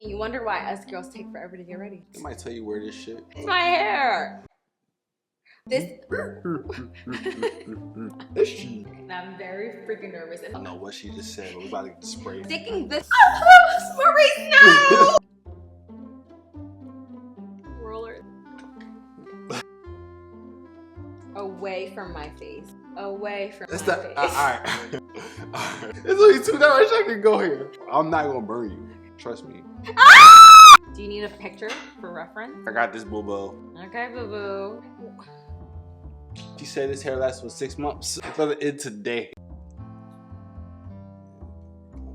You wonder why us girls take forever to get ready. It might tell you where this shit. It's my hair. This. Is she? And I'm very freaking nervous. I don't know what she just said, but we're about to get the spray. Sticking this. Oh, Maurice, no! Roller. Away from my face. Away from my face. Alright. There's only 2 directions I can go here. I'm not gonna burn you. Trust me. Do you need a picture for reference? I got this, boo-boo. Okay, boo-boo. She said this hair lasts for 6 months. I felt it today.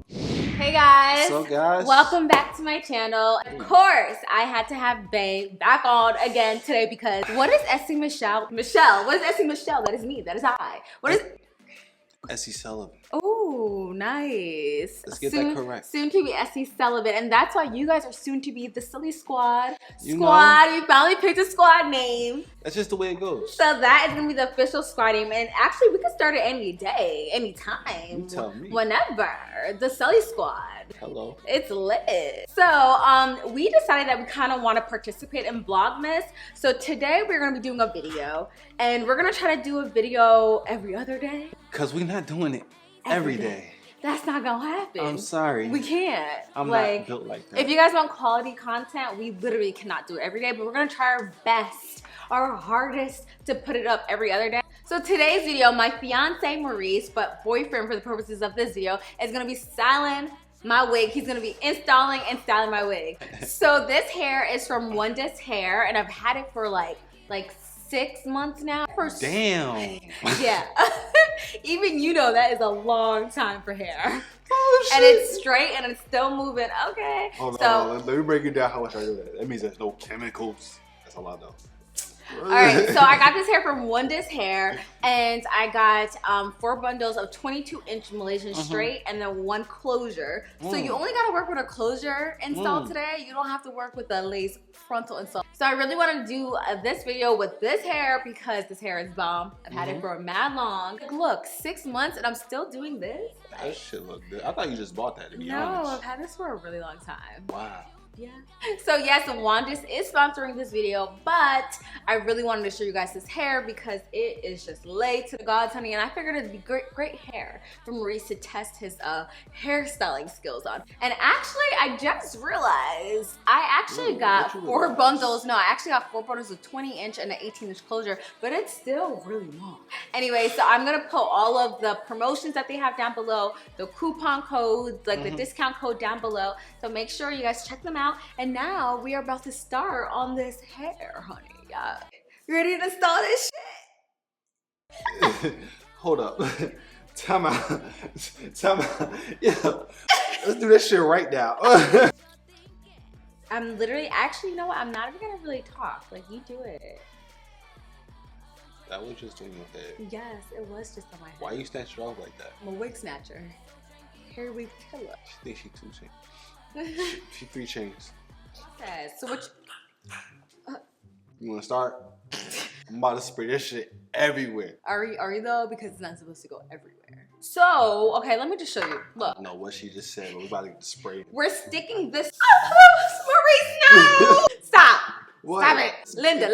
Hey guys. What's up, guys? Welcome back to my channel. Of course, I had to have Bae back on again today because what is Essie Michelle? Michelle, what is Essie Michelle? That is me, that is I. What is... Essie Sullivan. Oh, nice. Let's get that correct. Soon to be Essie Sullivan, and that's why you guys are soon to be the Silly Squad. You finally picked a squad name. That's just the way it goes. So that is gonna be the official squad name, and actually we can start it any day, anytime. You tell me. Whenever. The Silly Squad. Hello. It's lit. So we decided that we kind of want to participate in Vlogmas. So today we're gonna be doing a video, and we're gonna try to do a video every other day. Cause we're not doing it every day. That's not gonna happen. I'm sorry. We can't. I'm not built like that. If you guys want quality content, we literally cannot do it every day, but we're gonna try our best, our hardest to put it up every other day. So today's video, my fiance Maurice, but boyfriend for the purposes of this video, is gonna be styling my wig. He's gonna be installing and styling my wig. So this hair is from Wondess hair, and I've had it for like 6 months now. Damn. Yeah. Even you know that is a long time for hair. Oh, shit. And it's straight and it's still moving. Okay. Hold on, let me break it down how much I do that. That means there's no chemicals. That's a lot though. Alright, so I got this hair from Wondess hair, and I got 4 bundles of 22-inch Malaysian straight and then 1 closure. So you only gotta work with a closure install today. You don't have to work with the lace frontal install. So I really want to do this video with this hair because this hair is bomb. I've had it for mad long. Look, 6 months and I'm still doing this. That shit look good. I thought you just bought that, to be No, honest. I've had this for a really long time. Wow. Yeah. So yes, Wondess is sponsoring this video, but I really wanted to show you guys this hair because it is just laid to the gods, honey, and I figured it'd be great hair for Maurice to test his hairstyling skills on. And actually, I just realized I actually got 4 bundles. No, I actually got 4 bundles of 20-inch and an 18-inch closure, but it's still really long. Anyway, so I'm gonna put all of the promotions that they have down below, the coupon codes, like the discount code down below. So make sure you guys check them out. And now we are about to start on this hair, honey. Yeah. You ready to start this shit? Hold up. Time out. Time out. Yeah. Let's do this shit right now. I'm literally, actually, you know what? I'm not even gonna really talk. Like, you do it. That was just on your head. Yes, it was just on my head. Why you snatch it off like that? I'm a wig snatcher. Hair wig killer. She thinks she 2 chains. She 3 chains. Okay, so which... You wanna start? I'm about to spray this shit everywhere. Are you though? Because it's not supposed to go everywhere. So, okay, let me just show you. Look. I don't know what she just said, but we're about to get the spray. We're sticking this... Oh, Maurice, no! Stop! What? Stop it. Linda.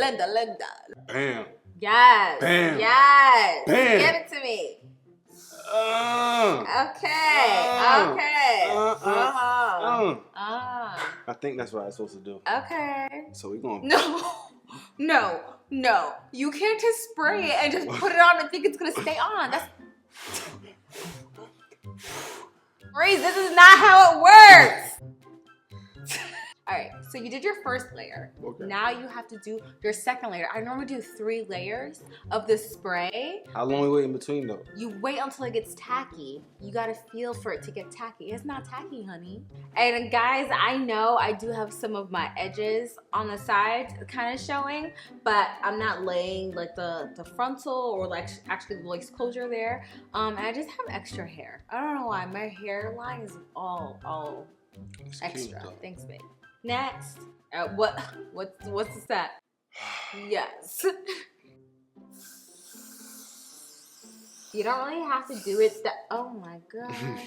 Bam. Yes. Bam. Yes. Bam. Give it to me. Okay. I think that's what I'm supposed to do. Okay. So we're going. No. You can't just spray it and just put it on and think it's gonna stay on. That's. Maurice, this is not how it works. Alright, so you did your first layer. Okay. Now you have to do your second layer. I normally do 3 layers of this spray. How long we wait in between though? You wait until it gets tacky. You gotta feel for it to get tacky. It's not tacky, honey. And guys, I know I do have some of my edges on the side kind of showing, but I'm not laying like the frontal or like actually the lace closure there. And I just have extra hair. I don't know why. My hairline is all It's extra. cute, Thanks, babe. Next, what's the set? Yes. You don't really have to do it that. Oh my god.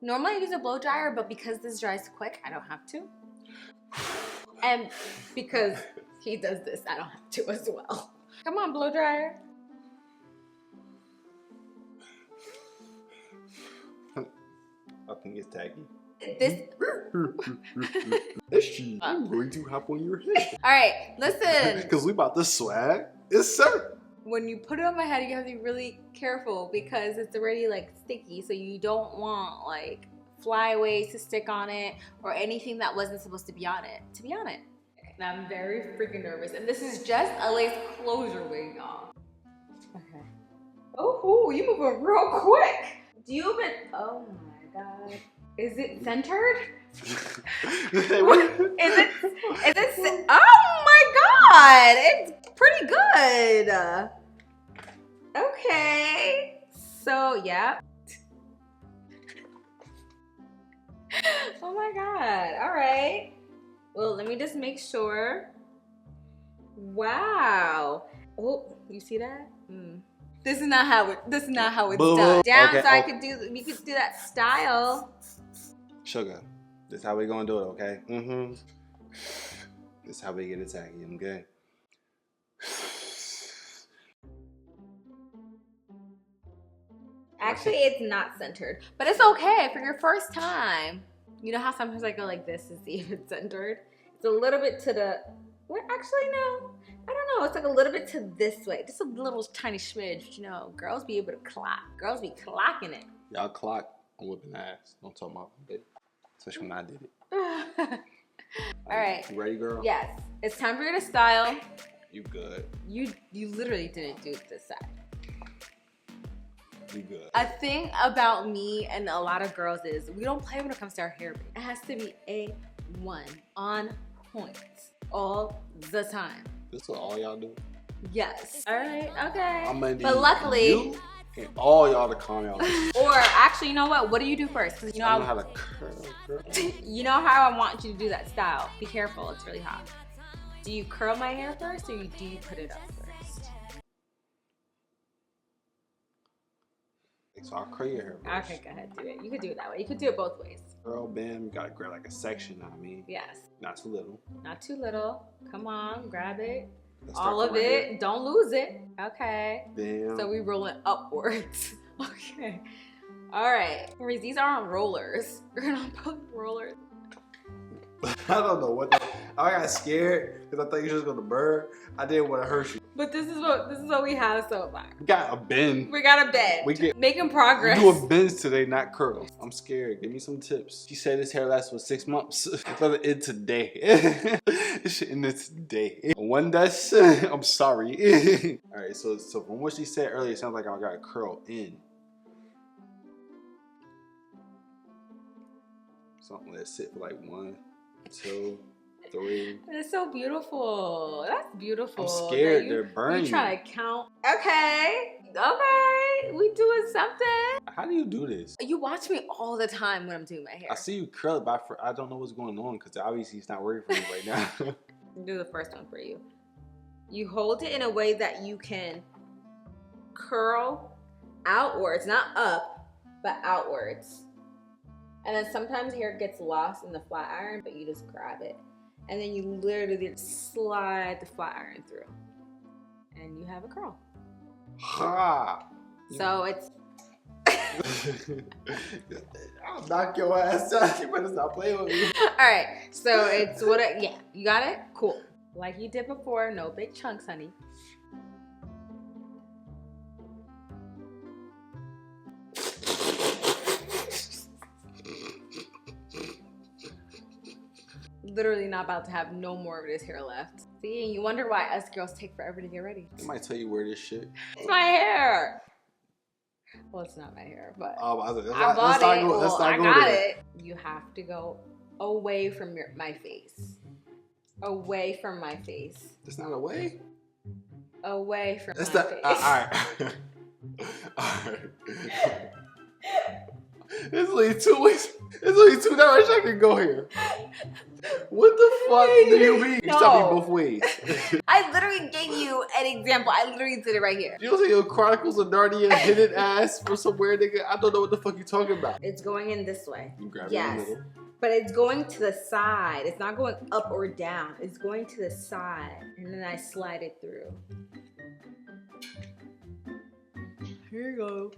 Normally I use a blow dryer, but because this dries quick, I don't have to. And because he does this, I don't have to as well. Come on, blow dryer. I think it's tacky. This. This shit, I'm going to hop on your head. All right, listen. Because we about to swag. It's sir. When you put it on my head, you have to be really careful because it's already like sticky. So you don't want like flyaways to stick on it or anything that wasn't supposed to be on it. And I'm very freaking nervous. And this is just a lace closure wig, y'all. Okay. Oh, you moving real quick. Do you even? Oh my god. Is it centered? Is it? Oh my god! It's pretty good. Okay. So yeah. Oh my god. All right. Well, let me just make sure. Wow. Oh, you see that? This is not how it's done. Down, okay, so we could do that style. Sugar, this is how we gonna do it, okay? This is how we get it tacky, okay? Actually, it's not centered, but it's okay for your first time. You know how sometimes I go like this to see if it's centered? It's a little bit to the, well, actually no. I don't know, it's like a little bit to this way. Just a little tiny smidge, but you know, girls be able to clock. Girls be clocking it. Y'all clock, I'm whipping ass. Don't talk about it. Especially when I did it. All right. You ready, girl? Yes. It's time for you to style. You good. You literally didn't do this side. You good. A thing about me and a lot of girls is we don't play when it comes to our hair. It has to be A1, on point, all the time. This is what all y'all do? Yes. All right, okay. I'm gonna need but luckily, you and all y'all to calm y'all. Or actually, you know what? What do you do first? Because you know I know how to curl, girl. You know how I want you to do that style. Be careful, it's really hot. Do you curl my hair first, or do you put it up first? So I'll curl your hair first. Okay, go ahead, do it. You could do it that way. You could do it both ways. Curl, bam, you gotta grab like a section, I mean. Yes. Not too little. Not too little. Come on, grab it. Let's all of it. Here. Don't lose it. Okay. Damn. So we roll it upwards. Okay. All right. These aren't rollers. We're gonna put rollers. I don't know what. I got scared because I thought you were just gonna burn. I didn't want to hurt you. But this is what we have so far. We got a bend. We got a bend. Making progress. We doing bends today, not curls. I'm scared. Give me some tips. She said this hair lasts for 6 months. It's gonna end today. This shit ended today. Wondess. I'm sorry. All right. So from what she said earlier, it sounds like I got a curl in. Something let it sit for like 1, 2, 3. That's so beautiful. That's beautiful. I'm scared they're burning. You try to count. Okay. We doing something. How do you do this? You watch me all the time when I'm doing my hair. I see you curl it, but I don't know what's going on because obviously it's not working for me right now. I'll do the first one for you. You hold it in a way that you can curl outwards, not up, but outwards. And then sometimes hair gets lost in the flat iron, but you just grab it. And then you literally slide the flat iron through. And you have a curl. Ha! So it's... I'll knock your ass out. You better stop playing with me. Alright, so it's what yeah, you got it? Cool. Like you did before, no big chunks, honey. Literally not about to have no more of this hair left. See, and you wonder why us girls take forever to get ready. They might tell you where this shit. It's my hair. Well, it's not my hair, but I bought it. I got it. You have to go away from my face. Away from my face. It's not away? Away from my face. Alright. Alright. It's only 2 weeks. It's only 2 directions I can go here. What the fuck do you mean? You stop me both ways. I literally gave you an example. I literally did it right here. You don't say your Chronicles of Narnia hidden ass from somewhere, nigga. I don't know what the fuck you talking about. It's going in this way. You grab it in the middle. But it's going to the side. It's not going up or down. It's going to the side. And then I slide it through. Here you go.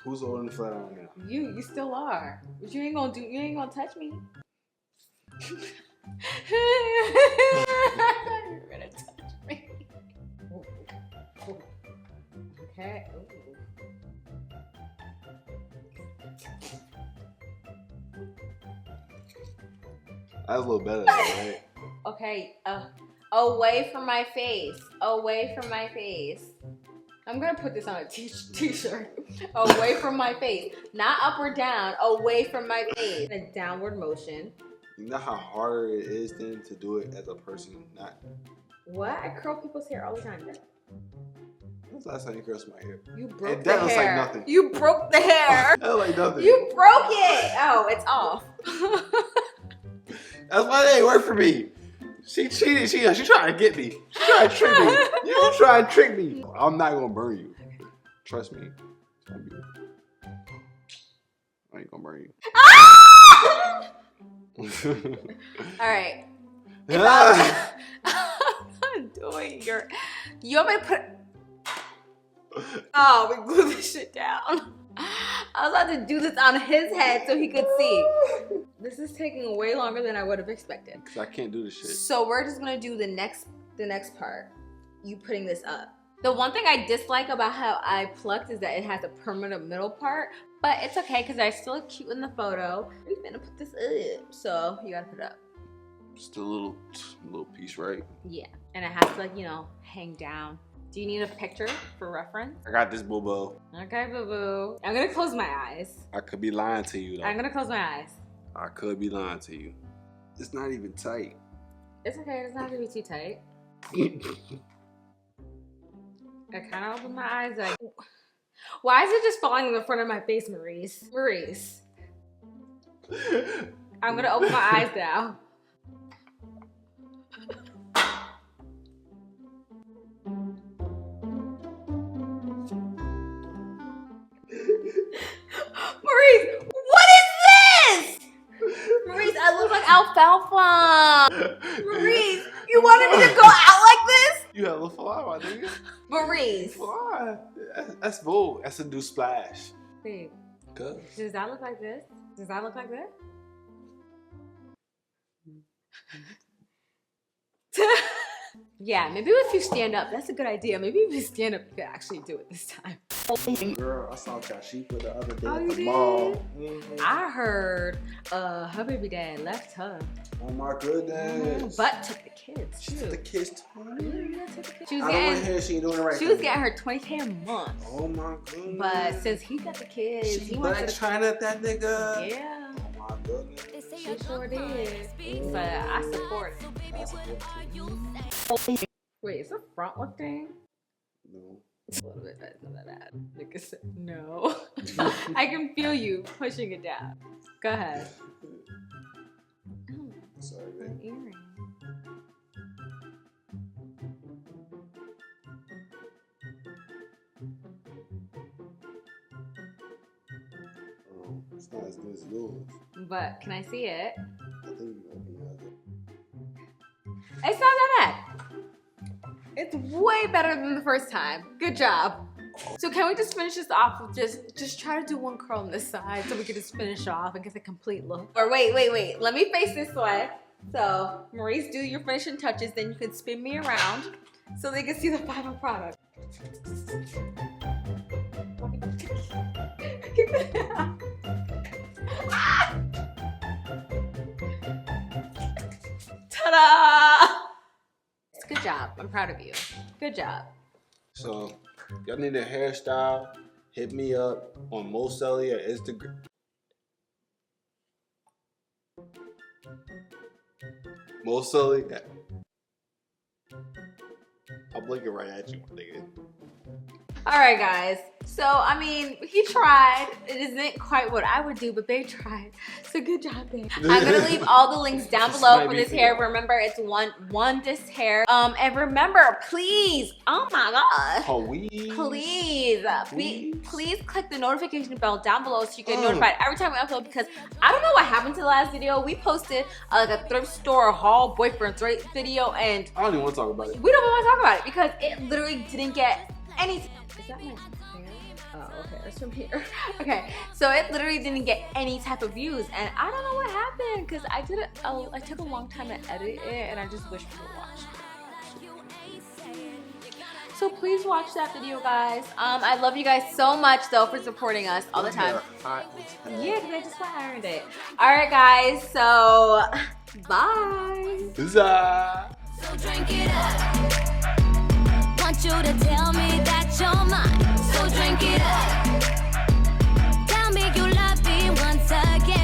Who's holding the flat iron now? You still are. But you ain't gonna touch me. You're gonna touch me. Okay. That was a little better, right? Okay. Away from my face. Away from my face. I'm gonna put this on a t-shirt. Away from my face. Not up or down. Away from my face. A downward motion. You know how hard it is then to do it as a person, not. What? I curl people's hair all the time. When's the last time you curled my hair? You broke And the that looks hair. like nothing. You broke the hair. That looks like nothing. You broke it. Oh, it's off. That's why they ain't work for me. She cheated. She trying to get me. She trying to trick me. You trying to trick me. I'm not gonna burn you. Trust me. I ain't gonna burn you. All right. I'm doing your. You want me to put? Oh, we glue this shit down. I was about to do this on his head so he could see. This is taking way longer than I would have expected. Cause I can't do this shit. So we're just gonna do the next part. You putting this up. The one thing I dislike about how I plucked is that it has a permanent middle part, but it's okay because I still look cute in the photo. We're gonna put this up, so you gotta put it up. Just a little piece, right? Yeah, and it has to, like, you know, hang down. Do you need a picture for reference? I got this boo-boo. Okay, boo-boo. I'm gonna close my eyes. I could be lying to you though. I'm gonna close my eyes. I could be lying to you. It's not even tight. It's okay, it doesn't have to be too tight. I kind of opened my eyes like, why is it just falling in the front of my face, Maurice? Maurice. I'm gonna open my eyes now. Maurice, what is this? Maurice, I look like alfalfa. Maurice, you wanted me to go out like this? You have a fly, my nigga. Maurice. Fly. That's bold. That's a new splash. Babe, Cuz. does that look like this? Does that look like this? Yeah, maybe if you stand up, that's a good idea. Maybe if you stand up, you could actually do it this time. Girl, I saw Kashifa the other day Oh, at you the did? mall. I heard her baby dad left her, Oh my goodness. but took the kids She too. took the kids too. Yeah, took the kids. She was I don't want to getting, hear she ain't doing the right she was thing. getting her $20K a month. Oh my goodness. But since he got the kids, She he went Black to the China that nigga. yeah. Oh my goodness. She sure did. But I support it. Wait, is the front lifting? No. A little bit better than that. Like I said, no. I can feel you pushing it down. Go ahead. Oh, Sorry, an babe. earring. Oh, it's not as good as yours. But can I see it? I think you open your eyes. It's not that bad. It's way better than the first time. Good job. So can we just finish this off with just try to do one curl on this side so we can just finish off and get the complete look. Or wait. Let me face this way. So Maurice, do your finishing touches, then you can spin me around so they can see the final product. Ta-da! Good job. I'm proud of you. Good job. So, y'all need a hairstyle, hit me up on Moselly at Instagram. Moselly. I'm looking right at you, nigga. All right, guys. So, I mean, he tried. It isn't quite what I would do, but babe tried. So good job, babe. I'm gonna leave all the links down below for this hair. Remember, it's Wondess hair. And remember, please, oh my god, please click the notification bell down below so you get notified every time we upload. Because I don't know what happened to the last video. We posted like a thrift store haul boyfriend's right video, and I don't even want to talk about it. We don't want to talk about it because it literally didn't get any. Is that my hair? Oh, okay, that's from here. Okay, so it literally didn't get any type of views, and I don't know what happened because I took a long time to edit it, and I just wish people watched it. So please watch that video, guys. I love you guys so much though for supporting us all the time. Yeah, because I just ironed it. All right, guys. So bye. Huzzah. So drink it up. Want you to tell me that you're mine. So drink it up.